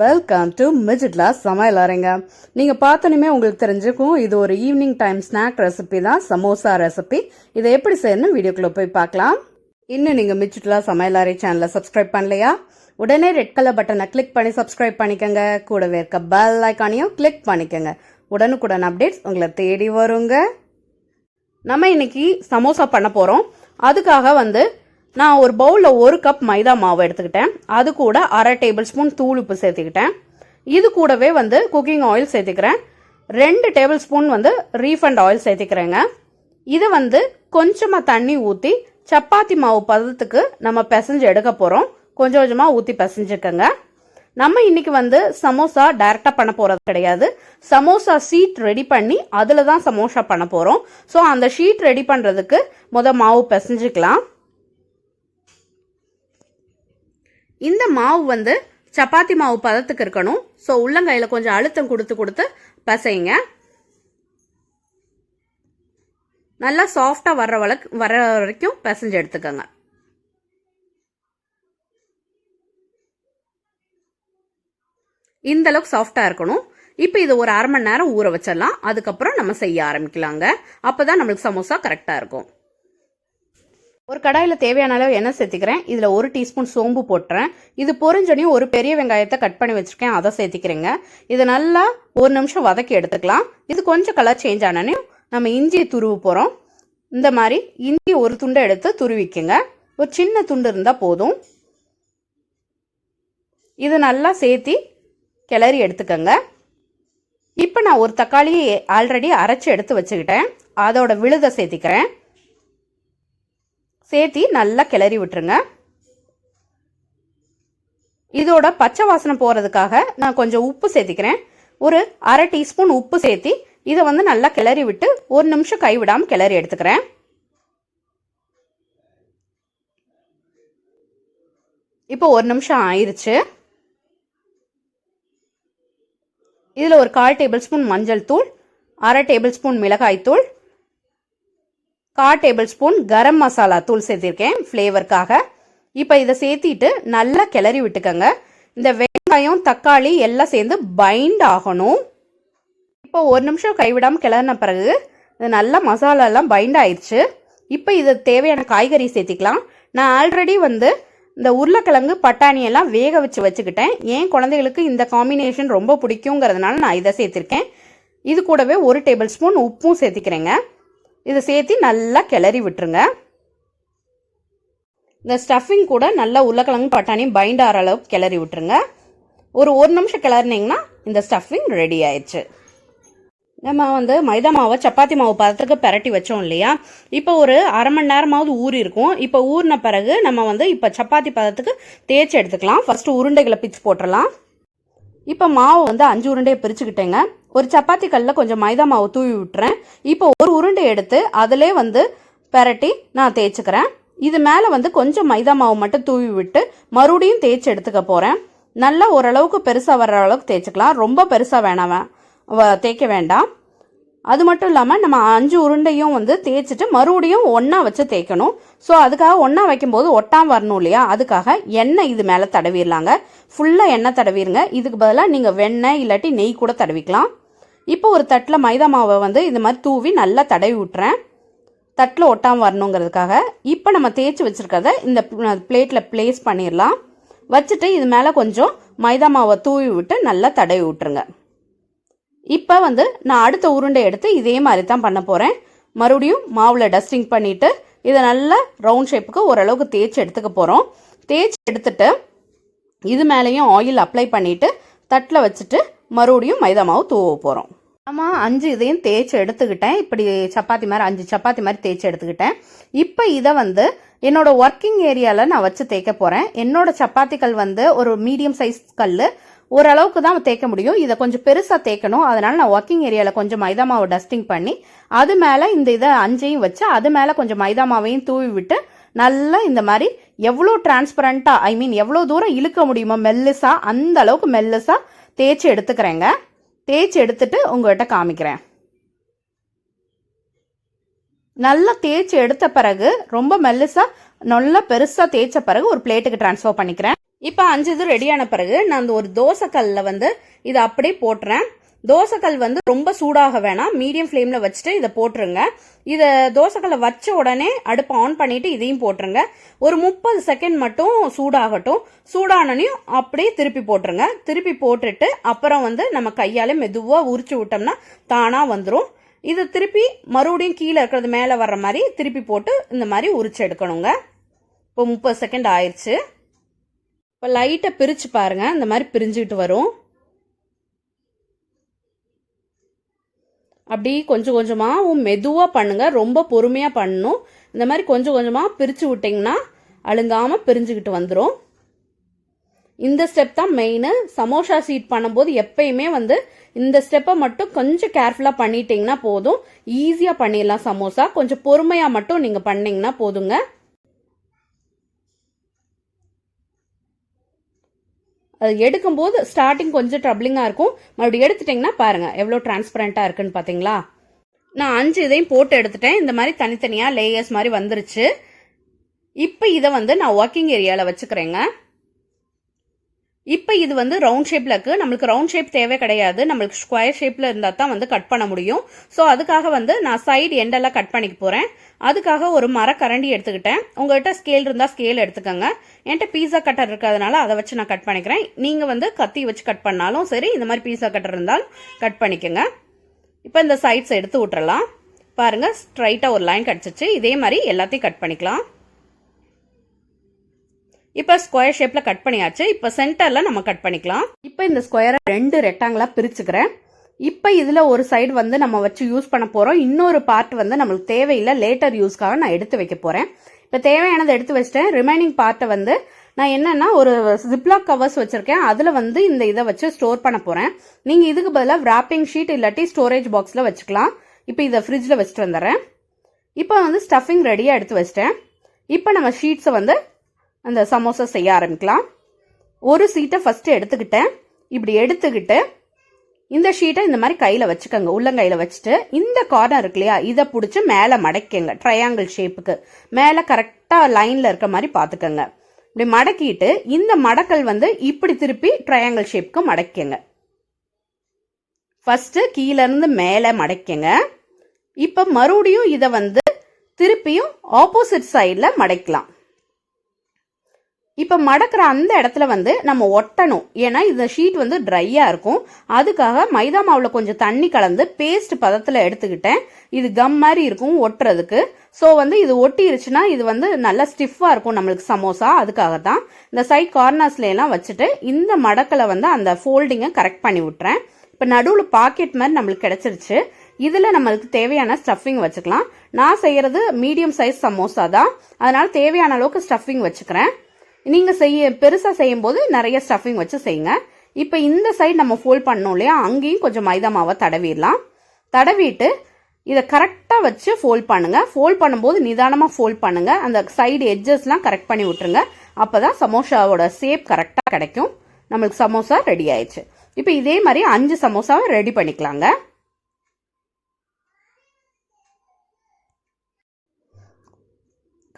Welcome to மிஜிட்லா சமையல் அறைங்க. நீங்கள் பார்த்தோன்னே உங்களுக்கு தெரிஞ்சுக்கும் இது ஒரு ஈவினிங் டைம் ஸ்நாக் ரெசிபி தான், சமோசா ரெசிபி. இதை எப்படி செய்யணும் வீடியோக்குள்ளே போய் பார்க்கலாம். இன்னும் நீங்கள் மிஜிட்லா சமையல் அறை சேனலை சப்ஸ்கிரைப் பண்ணலையா? உடனே ரெட் கலர் பட்டனை கிளிக் பண்ணி சப்ஸ்கிரைப் பண்ணிக்கோங்க. கூடவே இருக்க பெல் ஐக்கானையும் கிளிக் பண்ணிக்கோங்க. உடனுக்குடன் அப்டேட்ஸ் உங்களை தேடி வருங்க. நம்ம இன்னைக்கு சமோசா பண்ண போகிறோம். அதுக்காக நான் ஒரு பவுலில் 1 கப் மைதா மாவு எடுத்துக்கிட்டேன். அது கூட 1/2 டேபிள் ஸ்பூன் தூள் உப்பு சேர்த்துக்கிட்டேன். இது கூடவே குக்கிங் ஆயில் சேர்த்துக்கிறேன். 2 டேபிள் ஸ்பூன் ரீஃபண்ட் ஆயில் சேர்த்துக்கிறேங்க. இது கொஞ்சமாக தண்ணி ஊற்றி சப்பாத்தி மாவு பதத்துக்கு நம்ம பிசைஞ்சு எடுக்க போகிறோம். கொஞ்சம் கொஞ்சமாக ஊற்றி பிசைஞ்சுக்கங்க. நம்ம இன்னைக்கு சமோசா டைரெக்டாக பண்ண போகிறது கிடையாது. சமோசா ஷீட் ரெடி பண்ணி அதில் தான் சமோசா பண்ண போகிறோம். ஸோ அந்த ஷீட் ரெடி பண்ணுறதுக்கு மாவு பிசைஞ்சுக்கலாம். இந்த மாவு சப்பாத்தி மாவு பதத்துக்கு இருக்கணும். ஸோ உள்ளங்கையில் கொஞ்சம் அழுத்தம் கொடுத்து பசைங்க. நல்லா சாஃப்டாக வர வரைக்கும் பிசைஞ்சு எடுத்துக்கோங்க. இந்த அளவுக்கு சாஃப்டாக இருக்கணும். இப்போ இது ஒரு 1/2 மணி நேரம் ஊற வச்சிடலாம். அதுக்கப்புறம் நம்ம செய்ய ஆரம்பிக்கலாங்க. அப்போதான் நம்மளுக்கு சமோசா கரெக்டாக இருக்கும். ஒரு கடாயில் தேவையான அளவு எண்ணெய் சேர்த்திக்கிறேன். இதில் 1 டீஸ்பூன் சோம்பு போட்டுறேன். இது பொரிஞ்சோனையும் ஒரு பெரிய வெங்காயத்தை கட் பண்ணி வச்சுருக்கேன், அதை சேர்த்திக்கிறேங்க. இதை நல்லா 1 நிமிஷம் வதக்கி எடுத்துக்கலாம். இது கொஞ்சம் கலர் சேஞ்ச் ஆனோனையும் நம்ம இஞ்சியை துருவு போகிறோம். இந்த மாதிரி இஞ்சி ஒரு துண்டை எடுத்து துருவிக்குங்க. ஒரு சின்ன துண்டு இருந்தால் போதும். இது நல்லா சேர்த்தி கிளறி எடுத்துக்கோங்க. இப்போ நான் ஒரு தக்காளியை ஆல்ரெடி அரைச்சி எடுத்து வச்சுக்கிட்டேன். அதோட விழுதை சேர்த்திக்கிறேன். சேர்த்தி நல்லா கிளறி விட்டுருங்க. இதோட பச்சை வாசனை போகிறதுக்காக நான் கொஞ்சம் உப்பு சேர்த்திக்கிறேன். ஒரு 1/2 டீஸ்பூன் உப்பு சேர்த்தி இதை நல்லா கிளறி விட்டு 1 நிமிஷம் கைவிடாமல் கிளறி எடுத்துக்கிறேன். இப்போ 1 நிமிஷம் ஆயிருச்சு. இதில் ஒரு 1/4 டேபிள் ஸ்பூன் மஞ்சள் தூள், 1/2 டேபிள் ஸ்பூன் மிளகாய் தூள், 1/4 டேபிள் ஸ்பூன் கரம் மசாலா தூள் சேர்த்திருக்கேன் ஃப்ளேவருக்காக. இப்போ இதை சேர்த்திட்டு நல்லா கிளறி விட்டுக்கோங்க. இந்த வெங்காயம் தக்காளி எல்லாம் சேர்ந்து பைண்ட் ஆகணும். இப்போ 1 நிமிஷம் கைவிடாமல் கிளறின பிறகு இது நல்லா மசாலாலாம் பைண்ட் ஆயிடுச்சு. இப்போ இது தேவையான காய்கறி சேர்த்திக்கலாம். நான் ஆல்ரெடி இந்த உருளைக்கிழங்கு பட்டாணி எல்லாம் வேக வச்சுக்கிட்டேன். ஏன் குழந்தைகளுக்கு இந்த காம்பினேஷன் ரொம்ப பிடிக்குங்கிறதுனால நான் இதை சேர்த்திருக்கேன். இது கூடவே 1 டேபிள் ஸ்பூன் உப்பும் சேர்த்திக்கிறேங்க. இதை சேர்த்து நல்லா கிளறி விட்டுருங்க. இந்த ஸ்டஃபிங் கூட நல்லா உருளைக்கிழங்கு பட்டாணி பைண்ட் ஆகிற அளவுக்கு கிளறி விட்டுருங்க. ஒரு 1 நிமிஷம் கிளறினீங்கன்னா இந்த ஸ்டஃபிங் ரெடி ஆயிடுச்சு. நம்ம மைதா மாவை சப்பாத்தி மாவு பதத்துக்கு பரட்டி வச்சோம் இல்லையா? இப்போ ஒரு 1/2 மணி நேரமாவது ஊறி இருக்கும். இப்போ ஊறின பிறகு நம்ம இப்போ சப்பாத்தி பதத்துக்கு தேய்ச்சி எடுத்துக்கலாம். ஃபர்ஸ்ட் உருண்டைகளை பிச்சு போட்டுடலாம். இப்போ மாவு 5 உருண்டையை பிரிச்சுக்கிட்டேங்க. ஒரு சப்பாத்தி கல்லில் கொஞ்சம் மைதா மாவு தூவி விட்டுறேன். இப்போ ஒரு உருண்டை எடுத்து அதிலே பெரட்டி நான் தேய்ச்சிக்கிறேன். இது மேலே கொஞ்சம் மைதா மாவு மட்டும் தூவி விட்டு மறுபடியும் தேய்ச்சி எடுத்துக்க போகிறேன். நல்லா ஓரளவுக்கு பெருசாக வர்ற அளவுக்கு தேய்ச்சிக்கலாம். ரொம்ப பெருசாக தேய்க்க வேண்டாம். அது மட்டும் இல்லாமல் நம்ம 5 உருண்டையும் தேய்ச்சிட்டு மறுபடியும் ஒன்றா வச்சு தேய்க்கணும். ஸோ அதுக்காக ஒன்றா வைக்கும்போது ஒட்டாமல் வரணும் இல்லையா? அதுக்காக எண்ணெய் இது மேலே தடவிடலாங்க. ஃபுல்லாக எண்ணெய் தடவிடுங்க. இதுக்கு பதிலாக நீங்கள் வெண்ணெய் இல்லாட்டி நெய் கூட தடவிக்கலாம். இப்போ ஒரு தட்டில் மைதா மாவை இது மாதிரி தூவி நல்லா தடவி விட்டுறேன். தட்டில் ஒட்டாமல் வரணுங்கிறதுக்காக. இப்போ நம்ம தேய்ச்சி வச்சுருக்கிறத இந்த பிளேட்டில் ப்ளேஸ் பண்ணிடலாம். வச்சுட்டு இது மேலே கொஞ்சம் மைதா மாவை தூவி விட்டு நல்லா தடவி விட்டுருங்க. இப்போ நான் அடுத்த உருண்டை எடுத்து இதே மாதிரி தான் பண்ண போகிறேன். மறுபடியும் மாவில் டஸ்டிங் பண்ணிவிட்டு இதை நல்லா ரவுண்ட் ஷேப்புக்கு ஓரளவுக்கு தேய்ச்சி எடுத்துக்க போகிறோம். தேய்ச்சி எடுத்துட்டு இது மேலேயும் ஆயில் அப்ளை பண்ணிவிட்டு தட்டில் வச்சுட்டு மறுபடியும் மைதா மாவு தூவ போகிறோம். ஆமாம், 5 இதையும் தேய்ச்சி எடுத்துக்கிட்டேன். இப்படி சப்பாத்தி மாதிரி 5 சப்பாத்தி மாதிரி தேய்ச்சி எடுத்துக்கிட்டேன். இப்போ இதை என்னோட ஒர்க்கிங் ஏரியாவில் நான் வச்சு தேய்க்க போகிறேன். என்னோட சப்பாத்தி கல் ஒரு மீடியம் சைஸ் கல், ஓரளவுக்கு தான் தேய்க்க முடியும். இதை கொஞ்சம் பெருசாக தேய்க்கணும். அதனால நான் ஒர்க்கிங் ஏரியாவில் கொஞ்சம் மைதா மாவு டஸ்டிங் பண்ணி அது மேலே இதை 5ஐயும் வச்சு அது மேலே கொஞ்சம் மைதா மாவையும் தூவி விட்டு நல்லா இந்த மாதிரி எவ்வளோ டிரான்ஸ்பரண்ட்டாக எவ்வளோ தூரம் இழுக்க முடியுமோ மெல்லுசா, அந்த அளவுக்கு மெல்லுசா தேய்ச்சி எடுத்துக்கிறேங்க. தேய்ச்சி எடுத்துட்டு உங்கள்கிட்ட காமிக்கிறேன். நல்லா தேய்ச்சி எடுத்த பிறகு ரொம்ப மெல்லுசா நல்லா பெருசாக தேய்ச்ச பிறகு ஒரு பிளேட்டுக்கு ட்ரான்ஸ்ஃபர் பண்ணிக்கிறேன். இப்போ 5 இது ரெடியான பிறகு நான் அந்த ஒரு தோசைக்கல்ல வந்து இதை அப்படியே போட்டுறேன். தோசைக்கல் வந்து ரொம்ப சூடாக வேணாம், மீடியம் ஃப்ளேமில் வச்சுட்டு இதை போட்டுருங்க. இதை தோசைக்கல்லை வச்ச உடனே அடுப்பை ஆன் பண்ணிட்டு இதையும் போட்டுருங்க. ஒரு 30 செகண்ட் மட்டும் சூடாகட்டும். சூடானனையும் அப்படியே திருப்பி போட்டுருங்க. திருப்பி போட்டுட்டு அப்புறம் வந்து நம்ம கையால் மெதுவாக உரிச்சு விட்டோம்னா தானாக வந்துடும். இதை திருப்பி மறுபடியும் கீழே இருக்கிறது மேலே வர்ற மாதிரி திருப்பி போட்டு இந்த மாதிரி உரிச்சு எடுக்கணுங்க. இப்போ 30 செகண்ட் ஆயிடுச்சு. இப்போ லைட்டாக பிரித்து பாருங்கள், இந்த மாதிரி பிரிஞ்சுக்கிட்டு வரும். அப்படி கொஞ்சம் கொஞ்சமாக மெதுவாக பண்ணுங்கள், ரொம்ப பொறுமையாக பண்ணணும். இந்த மாதிரி கொஞ்சம் கொஞ்சமாக பிரித்து விட்டிங்கன்னா அழுங்காமல் பிரிஞ்சுக்கிட்டு வந்துடும். இந்த ஸ்டெப் தான் மெயின். சமோசா சீட் பண்ணும்போது எப்பயுமே வந்து இந்த ஸ்டெப்பை மட்டும் கொஞ்சம் கேர்ஃபுல்லாக பண்ணிட்டீங்கன்னா போதும். ஈஸியாக பண்ணிடலாம் சமோசா. கொஞ்சம் பொறுமையாக மட்டும் நீங்கள் பண்ணிங்கன்னா போதுங்க. அது எடுக்கும்போது ஸ்டார்டிங் கொஞ்சம் ட்ரபிளிங்காக இருக்கும். மறுபடியும் எடுத்துட்டிங்கன்னா பாருங்கள் எவ்வளோ டிரான்ஸ்பரண்ட்டாக இருக்குன்னு பார்த்தீங்களா. நான் 5 இதையும் போட்டு எடுத்துட்டேன். இந்த மாதிரி தனித்தனியாக லேயர்ஸ் மாதிரி வந்துருச்சு. இப்போ இதை வந்து நான் ஒர்க்கிங் ஏரியாவில் வச்சுக்கிறேங்க. இப்போ இது வந்து ரவுண்ட் ஷேப்பில் இருக்குது. நம்மளுக்கு ரவுண்ட் ஷேப் தேவை கிடையாது, நம்மளுக்கு ஸ்கொயர் ஷேப்பில் இருந்தால் தான் வந்து கட் பண்ண முடியும். ஸோ அதுக்காக வந்து நான் சைடு எண்டெல்லாம் கட் பண்ணிக்க போகிறேன். அதுக்காக ஒரு மரக்கரண்டி எடுத்துக்கிட்டேன். உங்கள்கிட்ட ஸ்கேல் இருந்தால் ஸ்கேல் எடுத்துக்கோங்க. என்கிட்ட பீஸா கட்டர் இருக்கிறதுனால அதை வச்சு நான் கட் பண்ணிக்கிறேன். நீங்கள் வந்து கத்தி வச்சு கட் பண்ணாலும் சரி, இந்த மாதிரி பீஸா கட்டர் இருந்தாலும் கட் பண்ணிக்கோங்க. இப்போ இந்த சைட்ஸ் எடுத்து விட்டுறலாம். பாருங்கள், ஸ்ட்ரைட்டாக ஒரு லைன் கிடச்சிச்சு. இதே மாதிரி எல்லாத்தையும் கட் பண்ணிக்கலாம். இப்போ ஸ்கொயர் ஷேப்பில் கட் பண்ணியாச்சு. இப்போ சென்டரில் நம்ம கட் பண்ணிக்கலாம். இப்போ இந்த ஸ்கொயரை 2 ரெக்டாங்கிளாக பிரிச்சுக்கிறேன். இப்போ இதில் ஒரு சைடு வந்து நம்ம வச்சு யூஸ் பண்ண போகிறோம். இன்னொரு பார்ட் வந்து நம்மளுக்கு தேவையில்லை, லேட்டர் யூஸ்க்காக நான் எடுத்து வைக்க போகிறேன். இப்போ தேவையானதை எடுத்து வச்சிட்டேன். ரிமைனிங் பார்ட்டை வந்து நான் என்னென்னா ஒரு ஜிப்லாக் கவர்ஸ் வச்சுருக்கேன். அதில் வந்து இந்த இதை வச்சு ஸ்டோர் பண்ண போகிறேன். நீங்கள் இதுக்கு பதிலாக விராப்பிங் ஷீட் இல்லாட்டி ஸ்டோரேஜ் பாக்ஸில் வச்சுக்கலாம். இப்போ இதை ஃப்ரிட்ஜில் வச்சுட்டு வந்துடுறேன். இப்போ வந்து ஸ்டஃபிங் ரெடியாக எடுத்து வச்சிட்டேன். இப்போ நம்ம ஷீட்ஸை வந்து அந்த சமோசா செய்ய ஆரம்பிக்கலாம். ஒரு சீட்டை ஃபஸ்ட்டு எடுத்துக்கிட்டேன். இப்படி எடுத்துக்கிட்டு இந்த ஷீட்டை இந்த மாதிரி கையில் வச்சுக்கோங்க, உள்ளங்கையில் வச்சுட்டு இந்த கார்னர் இருக்கு இல்லையா, இதை பிடிச்சி மேலே மடக்கிங்க. ட்ரையாங்கிள் ஷேப்புக்கு மேலே கரெக்டாக லைனில் இருக்க மாதிரி பார்த்துக்கோங்க. இப்படி மடக்கிட்டு இந்த மடக்கல் வந்து இப்படி திருப்பி ட்ரையாங்கிள் ஷேப்புக்கு மடக்கிங்க. ஃபஸ்ட்டு கீழேருந்து மேலே மடக்கிங்க. இப்போ மறுபடியும் இதை வந்து திருப்பியும் ஆப்போசிட் சைடில் மடக்கலாம். இப்போ மடக்கிற அந்த இடத்துல வந்து நம்ம ஒட்டணும். ஏன்னா இந்த ஷீட் வந்து ட்ரையாக இருக்கும். அதுக்காக மைதா மாவில் கொஞ்சம் தண்ணி கலந்து பேஸ்ட் பதத்தில் எடுத்துக்கிட்டேன். இது கம் மாதிரி இருக்கும் ஒட்டுறதுக்கு. ஸோ வந்து இது ஒட்டிருச்சுன்னா இது வந்து நல்லா ஸ்டிஃபாக இருக்கும் நம்மளுக்கு சமோசா. அதுக்காக தான் இந்த சைட் கார்னர்ஸ்லாம் வச்சுட்டு இந்த மடக்கலை வந்து அந்த ஃபோல்டிங்கை கரெக்ட் பண்ணி விட்டுறேன். இப்போ நடுவில் பாக்கெட் மாதிரி நம்மளுக்கு கிடச்சிருச்சு. இதில் நம்மளுக்கு தேவையான ஸ்டஃபிங் வச்சுக்கலாம். நான் செய்கிறது மீடியம் சைஸ் சமோசா தான், அதனால் தேவையான அளவுக்கு ஸ்டஃபிங் வச்சுக்கிறேன். நீங்கள் பெருசாக செய்யும் போது நிறைய ஸ்டஃபிங் வச்சு செய்யுங்க. இப்போ இந்த சைடு நம்ம ஃபோல்ட் பண்ணோம் இல்லையா, அங்கேயும் கொஞ்சம் மைதா மாவை தடவிடலாம். தடவிட்டு இதை கரெக்டாக வச்சு ஃபோல்ட் பண்ணுங்கள். ஃபோல்ட் பண்ணும்போது நிதானமாக ஃபோல்ட் பண்ணுங்கள். அந்த சைடு எட்ஜஸ்லாம் கரெக்ட் பண்ணி விட்டுருங்க. அப்போ தான் சமோசாவோட ஷேப் கரெக்டாக கிடைக்கும். நம்மளுக்கு சமோசா ரெடி ஆயிடுச்சு. இப்போ இதே மாதிரி 5 சமோசாவை ரெடி பண்ணிக்கலாங்க.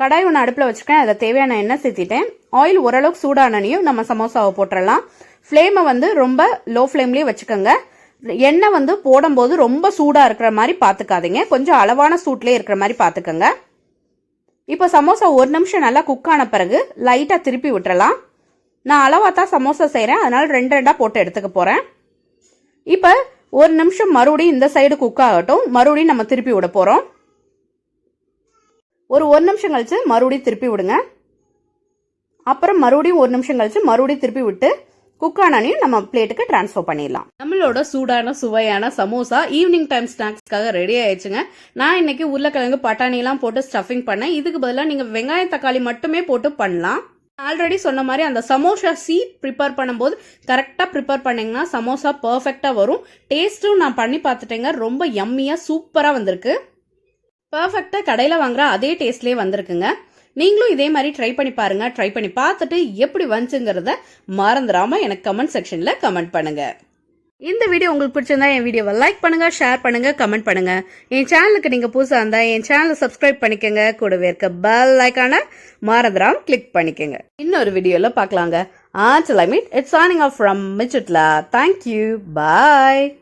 கடாய் ஒன்று அடுப்பில் வச்சுருக்கேன். அதில் தேவையான எண்ணெய் சேர்த்திட்டேன். ஆயில் ஓரளவுக்கு சூடானனையும் நம்ம சமோசாவை போட்டுடலாம். ஃப்ளேமை வந்து ரொம்ப லோ ஃப்ளேம்லேயே வச்சுக்கோங்க. எண்ணெய் வந்து போடும்போது ரொம்ப சூடாக இருக்கிற மாதிரி பார்த்துக்காதீங்க, கொஞ்சம் அளவான சூட்லேயே இருக்கிற மாதிரி பார்த்துக்கோங்க. இப்போ சமோசா 1 நிமிஷம் நல்லா குக் ஆன பிறகு லைட்டாக திருப்பி விட்டுறலாம். நான் அளவாக தான் சமோசா செய்கிறேன், அதனால் 2 போட்டு எடுத்துக்க போகிறேன். இப்போ 1 நிமிஷம் மறுபடியும் இந்த சைடு குக் ஆகட்டும். மறுபடியும் நம்ம திருப்பி விட போகிறோம். ஒரு 1 நிமிஷம் கழிச்சு மறுபடியும் திருப்பி விடுங்க. அப்புறம் மறுபடியும் 1 நிமிஷம் கழிச்சு மறுபடியும் திருப்பி விட்டு குக் ஆனானையும் நம்ம பிளேட்டுக்கு டிரான்ஸ்ஃபர் பண்ணிடலாம். நம்மளோட சூடான சுவையான சமோசா ஈவினிங் டைம் ஸ்நாக்ஸ்க்காக ரெடி ஆயிடுச்சுங்க. நான் இன்னைக்கு உருளைக்கிழங்கு பட்டாணிலாம் போட்டு ஸ்டஃபிங் பண்ணேன். இதுக்கு பதிலாக நீங்கள் வெங்காயம் தக்காளி மட்டுமே போட்டு பண்ணலாம். ஆல்ரெடி சொன்ன மாதிரி அந்த சமோசா சீட் ப்ரிப்பேர் பண்ணும்போது கரெக்டாக ப்ரிப்பேர் பண்ணிங்கன்னா சமோசா பர்ஃபெக்டாக வரும். டேஸ்ட்டும் நான் பண்ணி பார்த்துட்டேங்க, ரொம்ப யம்மியாக சூப்பராக வந்திருக்கு. பர்ஃபெக்டாக கடையில் வாங்குற அதே டேஸ்ட்லேயே வந்திருக்குங்க. நீங்களும் இதே மாதிரி ட்ரை பண்ணி பாருங்க. ட்ரை பண்ணி பார்த்துட்டு எப்படி வந்துச்சுங்கிறத மறந்துடாமல் எனக்கு கமெண்ட் செக்ஷனில் கமெண்ட் பண்ணுங்க. இந்த வீடியோ உங்களுக்கு பிடிச்சிருந்தா என் வீடியோவை லைக் பண்ணுங்க, ஷேர் பண்ணுங்க, கமெண்ட் பண்ணுங்க. என் சேனலுக்கு நீங்கள் புதுசாக இருந்தால் என் சேனலை சப்ஸ்கிரைப் பண்ணிக்கோங்க. கூடவே இருக்க பெல் ஐக்கானை மறந்துடாமல் கிளிக் பண்ணிக்கோங்க. இன்னொரு வீடியோவில் பார்க்கலாங்க. Until I meet, it's signing off from Michitla. Thank you. Bye.